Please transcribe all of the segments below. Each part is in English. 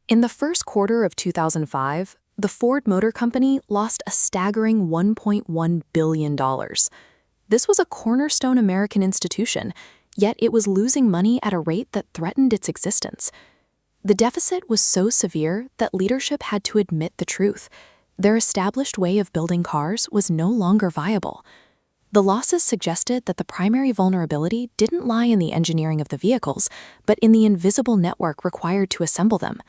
In the first quarter of 2005, the Ford Motor Company lost a staggering $1.1 billion. This was a cornerstone American institution, yet it was losing money at a rate that threatened its existence. The deficit was so severe that leadership had to admit the truth. Their established way of building cars was no longer viable. The losses suggested that the primary vulnerability didn't lie in the engineering of the vehicles, but in the invisible network required to assemble them.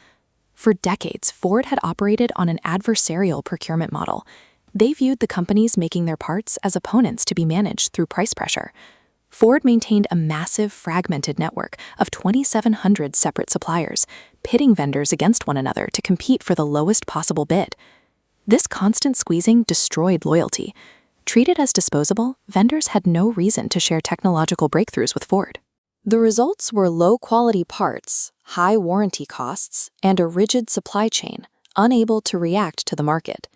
For decades, Ford had operated on an adversarial procurement model. They viewed the companies making their parts as opponents to be managed through price pressure. Ford maintained a massive, fragmented network of 2,700 separate suppliers, pitting vendors against one another to compete for the lowest possible bid. This constant squeezing destroyed loyalty. Treated as disposable, vendors had no reason to share technological breakthroughs with Ford. The results were low-quality parts, high warranty costs, and a rigid supply chain, unable to react to the market.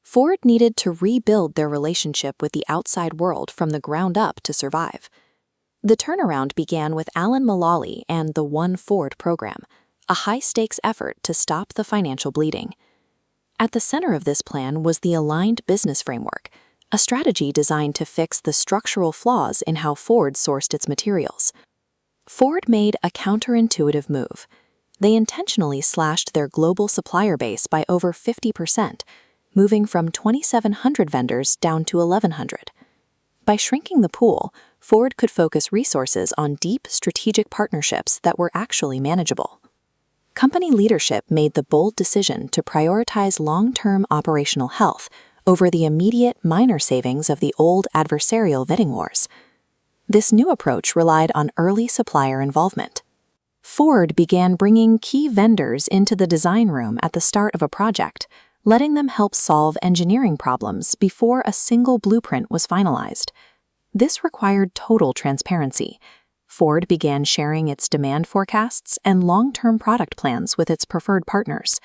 Ford needed to rebuild their relationship with the outside world from the ground up to survive. The turnaround began with Alan Mulally and the One Ford program, a high-stakes effort to stop the financial bleeding. At the center of this plan was the aligned business framework, a strategy designed to fix the structural flaws in how Ford sourced its materials. Ford made a counterintuitive move. They intentionally slashed their global supplier base by over 50%, moving from 2,700 vendors down to 1,100. By shrinking the pool, Ford could focus resources on deep strategic partnerships that were actually manageable. Company leadership made the bold decision to prioritize long-term operational health over the immediate minor savings of the old adversarial bidding wars. This new approach relied on early supplier involvement. Ford began bringing key vendors into the design room at the start of a project, letting them help solve engineering problems before a single blueprint was finalized. This required total transparency. Ford began sharing its demand forecasts and long-term product plans with its preferred partners.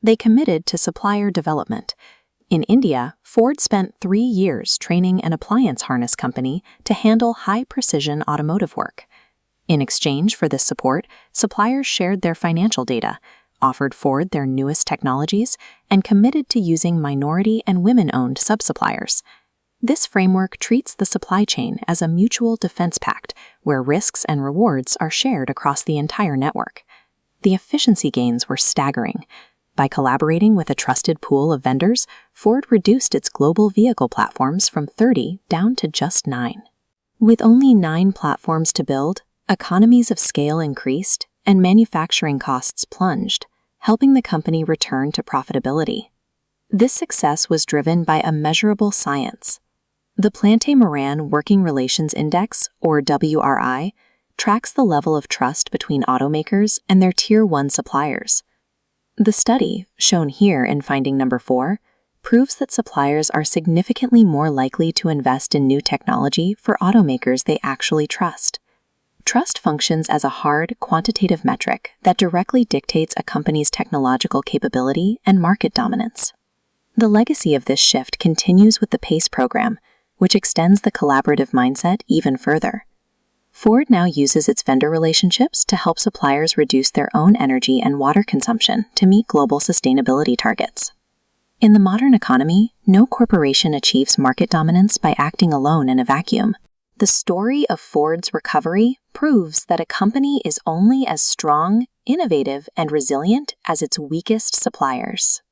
They committed to supplier development. In India, Ford spent 3 years training an appliance harness company to handle high-precision automotive work. In exchange for this support, suppliers shared their financial data, offered Ford their newest technologies, and committed to using minority and women-owned sub-suppliers. This framework treats the supply chain as a mutual defense pact where risks and rewards are shared across the entire network. The efficiency gains were staggering. By collaborating with a trusted pool of vendors, Ford reduced its global vehicle platforms from 30 down to just 9. With only 9 platforms to build, economies of scale increased and manufacturing costs plunged, helping the company return to profitability. This success was driven by a measurable science. The Plante Moran Working Relations Index, or WRI, tracks the level of trust between automakers and their Tier 1 suppliers. The study, shown here in finding number 4, proves that suppliers are significantly more likely to invest in new technology for automakers they actually trust. Trust functions as a hard, quantitative metric that directly dictates a company's technological capability and market dominance. The legacy of this shift continues with the PACE program, which extends the collaborative mindset even further. Ford now uses its vendor relationships to help suppliers reduce their own energy and water consumption to meet global sustainability targets. In the modern economy, no corporation achieves market dominance by acting alone in a vacuum. The story of Ford's recovery proves that a company is only as strong, innovative, and resilient as its weakest suppliers.